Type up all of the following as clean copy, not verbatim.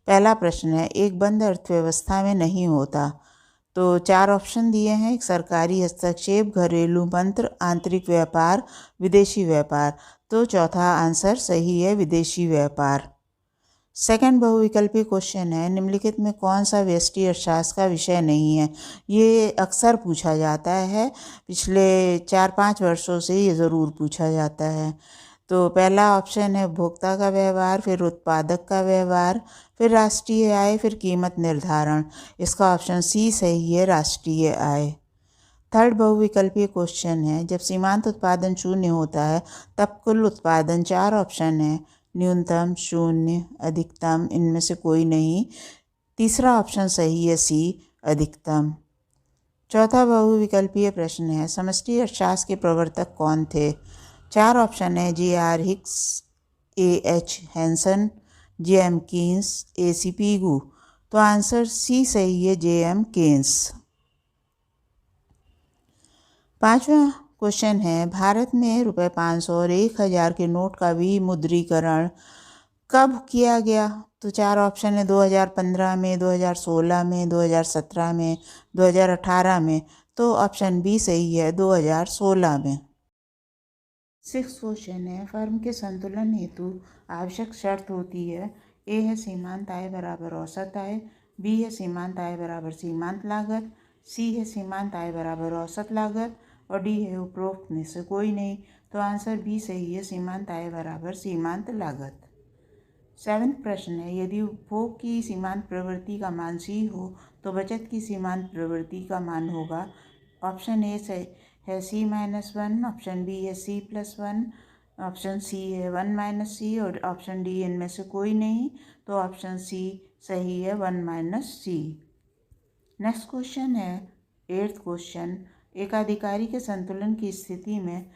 पहला प्रश्न है, एक बंद अर्थव्यवस्था में नहीं होता। तो 4 ऑप्शन दिए हैं, एक सरकारी हस्तक्षेप, घरेलू मंत्र, आंतरिक व्यापार, विदेशी व्यापार। तो चौथा आंसर सही है, विदेशी व्यापार। सेकंड बहुविकल्पी क्वेश्चन है, निम्नलिखित में कौन सा व्यष्टि अर्थशास्त्र का विषय नहीं है। ये अक्सर पूछा जाता है, पिछले 4-5 वर्षों से ये ज़रूर पूछा जाता है। तो पहला ऑप्शन है उपभोक्ता का व्यवहार, फिर उत्पादक का व्यवहार, फिर राष्ट्रीय आय, फिर कीमत निर्धारण। इसका ऑप्शन सी सही है, राष्ट्रीय आय। थर्ड बहुविकल्पीय क्वेश्चन है, जब सीमांत उत्पादन शून्य होता है तब कुल उत्पादन 4 ऑप्शन है, न्यूनतम, शून्य, अधिकतम, इनमें से कोई नहीं। तीसरा ऑप्शन सही है, सी, अधिकतम। चौथा बहुविकल्पीय प्रश्न है, समष्टि अर्थशास्त्र के प्रवर्तक कौन थे। 4 ऑप्शन है, J.R. Hicks, A.H. Hansen, J.M. Keynes, A.C. Pigou. तो आंसर सी सही है, J.M. केन्स। पांचवा क्वेश्चन है, भारत में ₹500 और 1000 के नोट का विमुद्रीकरण कब किया गया। तो 4 ऑप्शन है, 2015 में, 2016 में, 2017 में, 2018 में। तो ऑप्शन बी सही है, 2016 में। 6 क्वेश्चन है, फर्म के संतुलन हेतु आवश्यक शर्त होती है। ए है सीमांत आय बराबर औसत आय, बी है सीमांत आय बराबर सीमांत लागत, सी है सीमांत आय बराबर औसत लागत और डी है उपरोक्त में से कोई नहीं। तो आंसर बी सही है, सीमांत आय बराबर सीमांत लागत। 7वां प्रश्न है, यदि उपभोग की सीमांत प्रवृत्ति का मान सी हो तो बचत की सीमांत प्रवृत्ति का मान होगा। ऑप्शन ए से है C-1, ऑप्शन बी है C+1, ऑप्शन सी है 1-C और ऑप्शन डी इनमें से कोई नहीं। तो ऑप्शन सी सही है, 1-C। नेक्स्ट क्वेश्चन है, 8th क्वेश्चन, एकाधिकारी के संतुलन की स्थिति में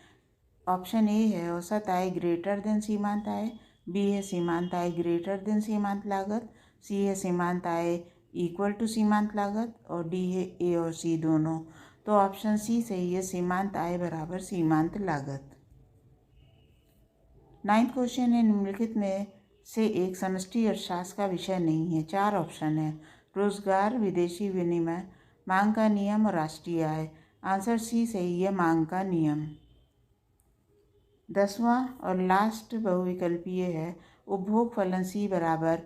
ऑप्शन ए है औसत आय ग्रेटर देन सीमांत आय, बी है सीमांत आय ग्रेटर देन सीमांत लागत, सी है सीमांत आय इक्वल टू सीमांत लागत और डी है ए और सी दोनों। तो ऑप्शन सी सही है, सीमांत आय बराबर सीमांत लागत। 9वां क्वेश्चन है, निम्नलिखित में से एक समष्टि अर्थशास्त्र का विषय नहीं है। 4 ऑप्शन है, रोजगार, विदेशी विनिमय, मांग का नियम और राष्ट्रीय आय। आंसर सी सही है, मांग का नियम। 10वां और लास्ट बहुविकल्पीय है, उपभोग फलन C बराबर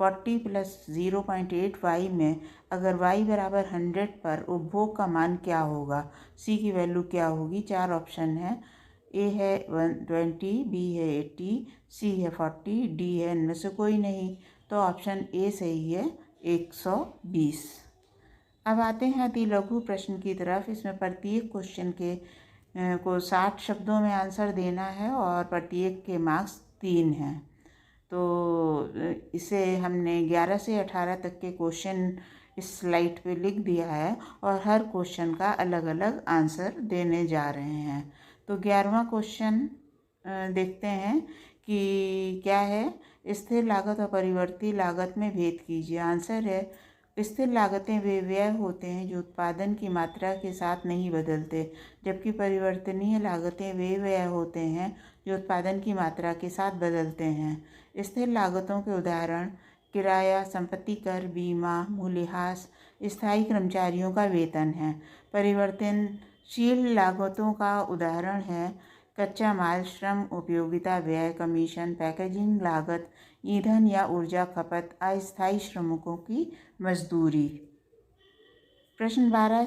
40 + 0.85 में अगर y बराबर 100 पर उपभोग का मान क्या होगा। C की वैल्यू क्या होगी। 4 ऑप्शन है, ए है 120, बी है 80, सी है 40, डी है इनमें से कोई नहीं। तो ऑप्शन ए सही है, 120। अब आते हैं अति लघु प्रश्न की तरफ। इसमें प्रत्येक क्वेश्चन के को 60 शब्दों में आंसर देना है और प्रत्येक के मार्क्स 3 हैं। तो इसे हमने 11 से 18 तक के क्वेश्चन इस स्लाइड पे लिख दिया है और हर क्वेश्चन का अलग अलग आंसर देने जा रहे हैं। तो 11वां क्वेश्चन देखते हैं कि क्या है, स्थिर लागत और परिवर्ती लागत में भेद कीजिए। आंसर है, स्थिर लागतें वे व्यय होते हैं जो उत्पादन की मात्रा के साथ नहीं बदलते, जबकि परिवर्तनीय लागतें वे व्यय होते हैं जो उत्पादन की मात्रा के साथ बदलते हैं। स्थिर लागतों के उदाहरण किराया, संपत्ति कर, बीमा, मूल्यह्रास, स्थायी कर्मचारियों का वेतन है। परिवर्तनशील लागतों का उदाहरण है कच्चा माल, श्रम, उपयोगिता व्यय, कमीशन, पैकेजिंग लागत, ईंधन या ऊर्जा खपत, अस्थायी श्रमिकों की मजदूरी। प्रश्न 12,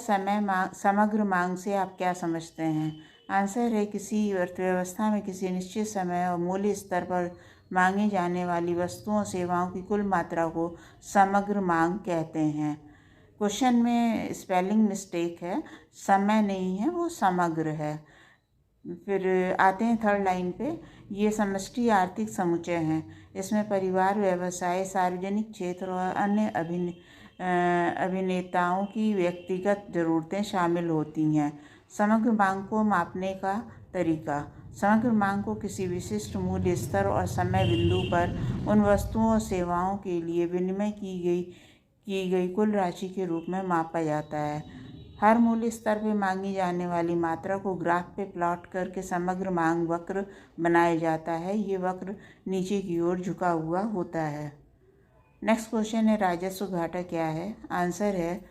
समग्र मांग से आप क्या समझते हैं। आंसर है, किसी अर्थव्यवस्था में किसी निश्चित समय और मूल्य स्तर पर मांगी जाने वाली वस्तुओं और सेवाओं की कुल मात्रा को समग्र मांग कहते हैं। क्वेश्चन में स्पेलिंग मिस्टेक है, समय नहीं है, वो समग्र है। फिर आते हैं थर्ड लाइन पे, ये समष्टि आर्थिक समुच्चय हैं। इसमें परिवार, व्यवसाय, सार्वजनिक क्षेत्र और अन्य अभिनेताओं की व्यक्तिगत ज़रूरतें शामिल होती हैं। समग्र मांग को मापने का तरीका, समग्र मांग को किसी विशिष्ट मूल्य स्तर और समय बिंदु पर उन वस्तुओं और सेवाओं के लिए विनिमय की गई कुल राशि के रूप में मापा जाता है। हर मूल्य स्तर पर मांगी जाने वाली मात्रा को ग्राफ पे प्लॉट करके समग्र मांग वक्र बनाया जाता है। ये वक्र नीचे की ओर झुका हुआ होता है। नेक्स्ट क्वेश्चन है राजस्व घाटा क्या है। आंसर है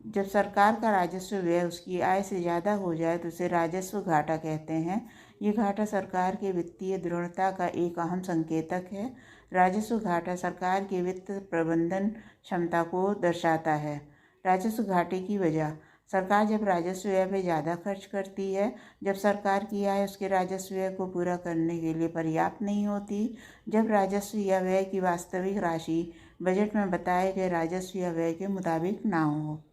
जब सरकार का राजस्व व्यय उसकी आय से ज़्यादा हो जाए तो उसे राजस्व घाटा कहते हैं। ये घाटा सरकार के वित्तीय दृढ़ता का एक अहम संकेतक है। राजस्व घाटा सरकार के वित्त प्रबंधन क्षमता को दर्शाता है। राजस्व घाटे की वजह, सरकार जब राजस्व व्यय में ज़्यादा खर्च करती है, जब सरकार की आय उसके राजस्व व्यय को पूरा करने के लिए पर्याप्त नहीं होती, जब राजस्व या व्यय की वास्तविक राशि बजट में बताए गए राजस्व या व्यय के मुताबिक ना हो।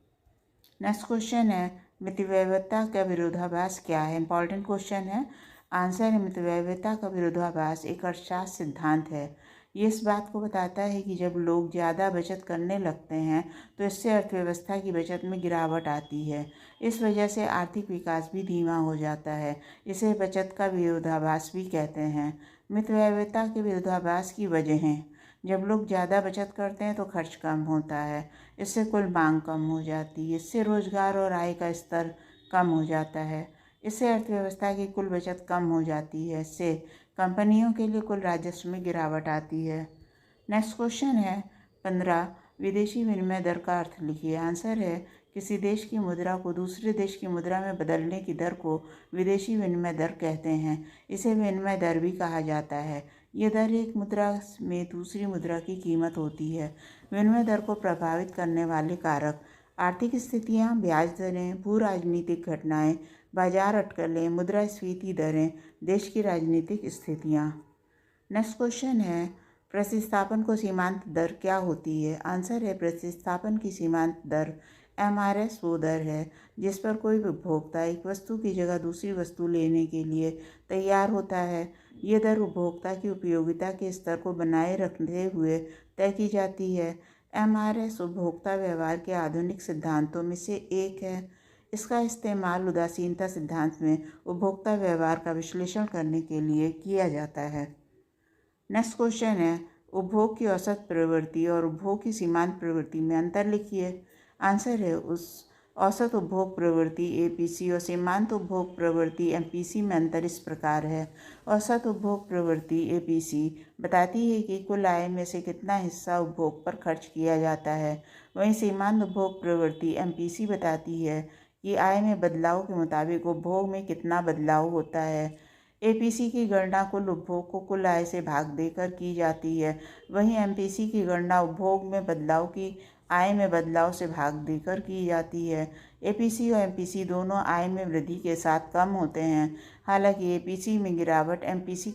नेक्स्ट क्वेश्चन है मितव्ययिता का विरोधाभास क्या है। इंपॉर्टेंट क्वेश्चन है। आंसर है मितव्ययिता का विरोधाभास एक अर्थशास्त्र सिद्धांत है। ये इस बात को बताता है कि जब लोग ज़्यादा बचत करने लगते हैं तो इससे अर्थव्यवस्था की बचत में गिरावट आती है। इस वजह से आर्थिक विकास भी धीमा हो जाता है। इसे बचत का विरोधाभास भी कहते हैं। मितव्ययिता के विरोधाभास की वजहें, जब लोग ज़्यादा बचत करते हैं तो खर्च कम होता है, इससे कुल मांग कम हो जाती है, इससे रोजगार और आय का स्तर कम हो जाता है, इससे अर्थव्यवस्था की कुल बचत कम हो जाती है, इससे कंपनियों के लिए कुल राजस्व में गिरावट आती है। नेक्स्ट क्वेश्चन है 15 विदेशी विनिमय दर का अर्थ लिखिए। आंसर है किसी देश की मुद्रा को दूसरे देश की मुद्रा में बदलने की दर को विदेशी विनिमय दर कहते हैं। इसे विनिमय दर भी कहा जाता है। ये दर एक मुद्रा में दूसरी मुद्रा की कीमत होती है। विनिमय दर को प्रभावित करने वाले कारक आर्थिक स्थितियाँ, ब्याज दरें, भू राजनीतिक घटनाएं, बाजार अटकलें, मुद्रास्फीति दरें, देश की राजनीतिक स्थितियाँ। नेक्स्ट क्वेश्चन है प्रतिस्थापन को सीमांत दर क्या होती है। आंसर है प्रतिस्थापन की सीमांत दर MRS वो दर है जिस पर कोई उपभोक्ता एक वस्तु की जगह दूसरी वस्तु लेने के लिए तैयार होता है। ये दर उपभोक्ता की उपयोगिता के स्तर को बनाए रखते हुए तय की जाती है। MRS उपभोक्ता व्यवहार के आधुनिक सिद्धांतों में से एक है। इसका इस्तेमाल उदासीनता सिद्धांत में उपभोक्ता व्यवहार का विश्लेषण करने के लिए किया जाता है। नेक्स्ट क्वेश्चन है उपभोग की औसत प्रवृत्ति और उपभोग की सीमांत प्रवृत्ति में अंतर लिखिए। आंसर है उस औसत उपभोग प्रवृत्ति APC और सीमांत उपभोग प्रवृत्ति MPC में अंतर इस प्रकार है। औसत उपभोग प्रवृत्ति APC बताती है कि कुल आय में से कितना हिस्सा उपभोग पर खर्च किया जाता है। वहीं सीमांत उपभोग प्रवृत्ति MPC बताती है कि आय में बदलाव के मुताबिक उपभोग में कितना बदलाव होता है। APC की गणना कुल उपभोग को कुल आय से भाग देकर की जाती है, वहीं MPC की गणना उपभोग में बदलाव की आय में बदलाव से भाग देकर की जाती है। APC और MPC दोनों आय में वृद्धि के साथ कम होते हैं। हालांकि APC में गिरावट MPC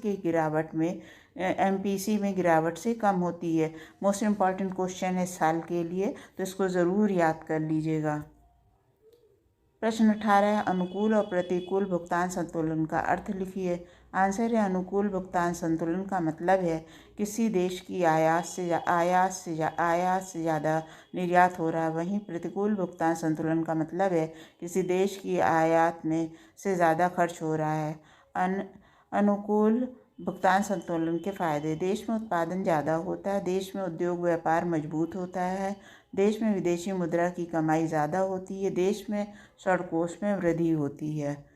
में गिरावट से कम होती है। मोस्ट इम्पॉर्टेंट क्वेश्चन है इस साल के लिए, तो इसको ज़रूर याद कर लीजिएगा। प्रश्न 18 अनुकूल और प्रतिकूल भुगतान संतुलन का अर्थ लिखिए। आंसर है अनुकूल भुगतान संतुलन का मतलब है किसी देश की आयात से ज़्यादा निर्यात हो रहा है। वहीं प्रतिकूल भुगतान संतुलन का मतलब है किसी देश की आयात में से ज़्यादा खर्च हो रहा है। अनुकूल भुगतान संतुलन के फायदे, देश में उत्पादन ज़्यादा होता है, देश में उद्योग व्यापार मजबूत होता है, देश में विदेशी मुद्रा की कमाई ज़्यादा होती है, देश में षडकोश में वृद्धि होती है।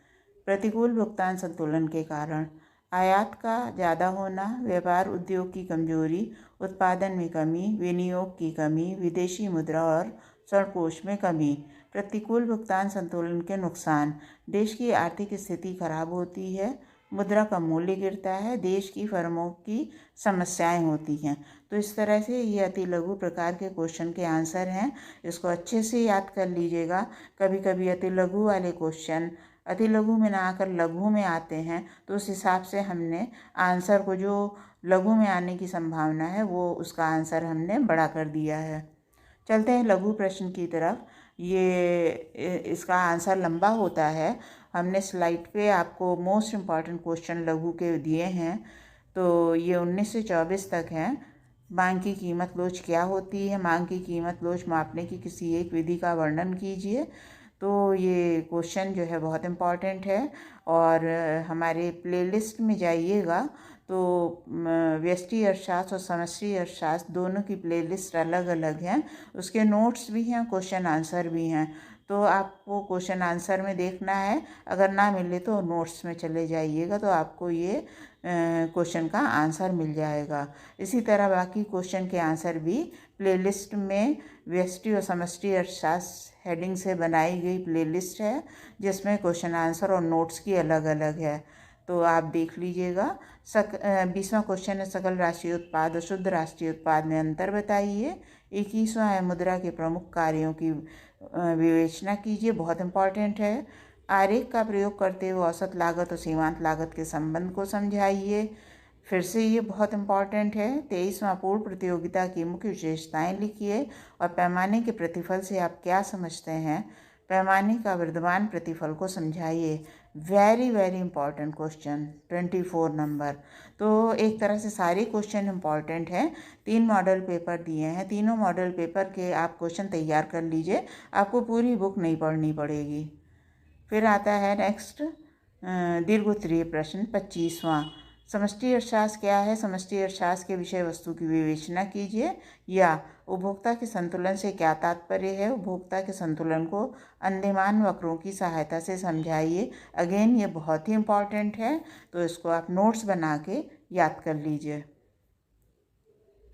प्रतिकूल भुगतान संतुलन के कारण आयात का ज़्यादा होना, व्यापार उद्योग की कमजोरी, उत्पादन में कमी, विनियोग की कमी, विदेशी मुद्रा और षडकोश में कमी। प्रतिकूल भुगतान संतुलन के नुकसान, देश की आर्थिक स्थिति खराब होती है, मुद्रा का मूल्य गिरता है, देश की फर्मों की समस्याएं होती हैं। तो इस तरह से ये अति लघु प्रकार के क्वेश्चन के आंसर हैं, इसको अच्छे से याद कर लीजिएगा। कभी कभी अति लघु वाले क्वेश्चन अति लघु में ना आकर लघु में आते हैं, तो उस हिसाब से हमने आंसर को जो लघु में आने की संभावना है वो उसका आंसर हमने बड़ा कर दिया है। चलते हैं लघु प्रश्न की तरफ। इसका आंसर लंबा होता है। हमने स्लाइड पे आपको मोस्ट इम्पॉर्टेंट क्वेश्चन लघु के दिए हैं, तो ये 19 से 24 तक हैं। मांग की कीमत लोच क्या होती है, मांग की कीमत लोच मापने की किसी एक विधि का वर्णन कीजिए। तो ये क्वेश्चन जो है बहुत इम्पॉर्टेंट है और हमारे प्लेलिस्ट में जाइएगा तो व्यष्टि अर्थशास्त्र और समष्टि अर्थशास्त्र दोनों की प्लेलिस्ट अलग अलग हैं, उसके नोट्स भी हैं, क्वेश्चन आंसर भी हैं। तो आपको क्वेश्चन आंसर में देखना है, अगर ना मिले तो नोट्स में चले जाइएगा, तो आपको ये क्वेश्चन का आंसर मिल जाएगा। इसी तरह बाकी क्वेश्चन के आंसर भी प्लेलिस्ट में व्यष्टि और समष्टि अर्थशास्त्र हेडिंग से बनाई गई प्लेलिस्ट है, जिसमें क्वेश्चन आंसर और नोट्स की अलग अलग है, तो आप देख लीजिएगा। 20वां क्वेश्चन है, सकल राष्ट्रीय उत्पाद और शुद्ध राष्ट्रीय उत्पाद में अंतर बताइए। 21वां है, मुद्रा के प्रमुख कार्यों की विवेचना कीजिए, बहुत इंपॉर्टेंट है। आरेख का प्रयोग करते हुए औसत लागत और सीमांत लागत के संबंध को समझाइए, फिर से ये बहुत इंपॉर्टेंट है। 23वां, पूर्ण प्रतियोगिता की मुख्य विशेषताएं लिखिए और पैमाने के प्रतिफल से आप क्या समझते हैं, पैमाने का विद्यमान प्रतिफल को समझाइए। Very very important question, 24 number. तो एक तरह से सारे क्वेश्चन इंपॉर्टेंट हैं। 3 मॉडल पेपर दिए हैं, तीनों मॉडल पेपर के आप क्वेश्चन तैयार कर लीजिए, आपको पूरी बुक नहीं पढ़नी पड़ेगी। फिर आता है नेक्स्ट दीर्घोत्तरीय प्रश्न 25वां, समष्टि अर्थशास्त्र क्या है, समष्टि अर्थशास्त्र के विषय वस्तु की विवेचना कीजिए, या उपभोक्ता के संतुलन से क्या तात्पर्य है, उपभोक्ता के संतुलन को अंदमान वक्रों की सहायता से समझाइए। अगेन ये बहुत ही इम्पॉर्टेंट है, तो इसको आप नोट्स बना के याद कर लीजिए।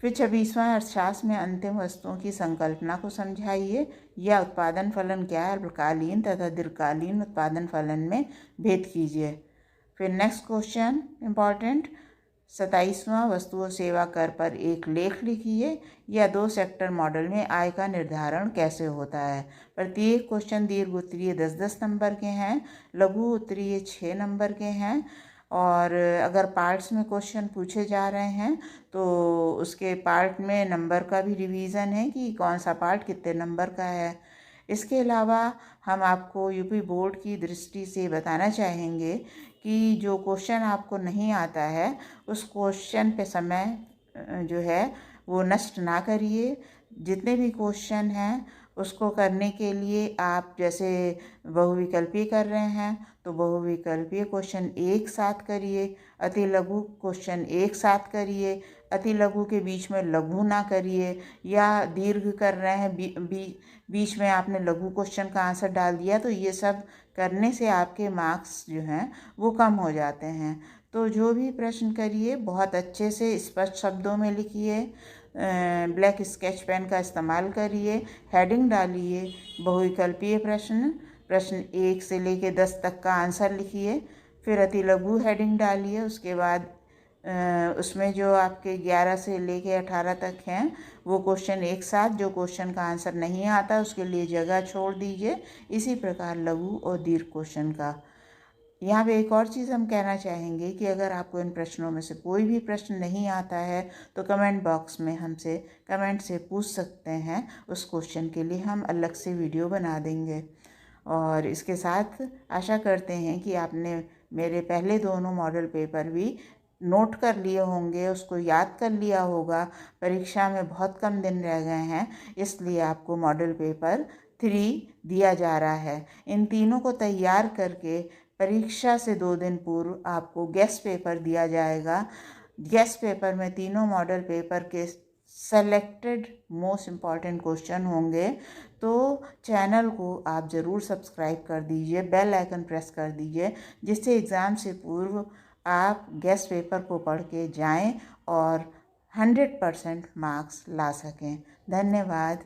फिर 26वां, अर्थशास्त्र में अंतिम वस्तुओं की संकल्पना को समझाइए, या उत्पादन फलन क्या है, अल्पकालीन तथा दीर्घकालीन उत्पादन फलन में भेद कीजिए। फिर नेक्स्ट क्वेश्चन इंपॉर्टेंट 27वां, वस्तु और सेवा कर पर एक लेख लिखिए, या 2 सेक्टर मॉडल में आय का निर्धारण कैसे होता है। प्रत्येक क्वेश्चन दीर्घ उत्तरीय 10-10 नंबर के हैं, लघु उत्तरीय 6 नंबर के हैं, और अगर पार्ट्स में क्वेश्चन पूछे जा रहे हैं तो उसके पार्ट में नंबर का भी रिवीजन है कि कौन सा पार्ट कितने नंबर का है। इसके अलावा हम आपको यूपी बोर्ड की दृष्टि से बताना चाहेंगे कि जो क्वेश्चन आपको नहीं आता है उस क्वेश्चन पे समय जो है वो नष्ट ना करिए। जितने भी क्वेश्चन हैं उसको करने के लिए आप जैसे बहुविकल्पीय कर रहे हैं तो बहुविकल्पीय क्वेश्चन एक साथ करिए, अति लघु क्वेश्चन एक साथ करिए, अति लघु के बीच में लघु ना करिए, या दीर्घ कर रहे हैं बीच में आपने लघु क्वेश्चन का आंसर डाल दिया, तो ये सब करने से आपके मार्क्स जो हैं वो कम हो जाते हैं। तो जो भी प्रश्न करिए बहुत अच्छे से स्पष्ट शब्दों में लिखिए, ब्लैक स्केच पेन का इस्तेमाल करिए, हेडिंग डालिए, बहुविकल्पीय प्रश्न 1 से लेकर 10 तक का आंसर लिखिए, फिर अति लघु हेडिंग डालिए, उसके बाद उसमें जो आपके 11 से लेके 18 तक हैं वो क्वेश्चन एक साथ, जो क्वेश्चन का आंसर नहीं आता उसके लिए जगह छोड़ दीजिए। इसी प्रकार लघु और दीर्घ क्वेश्चन का। यहाँ पे एक और चीज़ हम कहना चाहेंगे कि अगर आपको इन प्रश्नों में से कोई भी प्रश्न नहीं आता है तो कमेंट बॉक्स में हमसे कमेंट से पूछ सकते हैं, उस क्वेश्चन के लिए हम अलग से वीडियो बना देंगे। और इसके साथ आशा करते हैं कि आपने मेरे पहले दोनों मॉडल पेपर भी नोट कर लिए होंगे, उसको याद कर लिया होगा। परीक्षा में बहुत कम दिन रह गए हैं, इसलिए आपको मॉडल पेपर 3 दिया जा रहा है। इन तीनों को तैयार करके परीक्षा से 2 दिन पूर्व आपको गेस्ट पेपर दिया जाएगा। गेस्ट पेपर में तीनों मॉडल पेपर के सेलेक्टेड मोस्ट इम्पॉर्टेंट क्वेश्चन होंगे। तो चैनल को आप ज़रूर सब्सक्राइब कर दीजिए, बेल आइकन प्रेस कर दीजिए, जिससे एग्ज़ाम से पूर्व आप गेस्ट पेपर को पढ़ के जाएं और 100% मार्क्स ला सकें। धन्यवाद।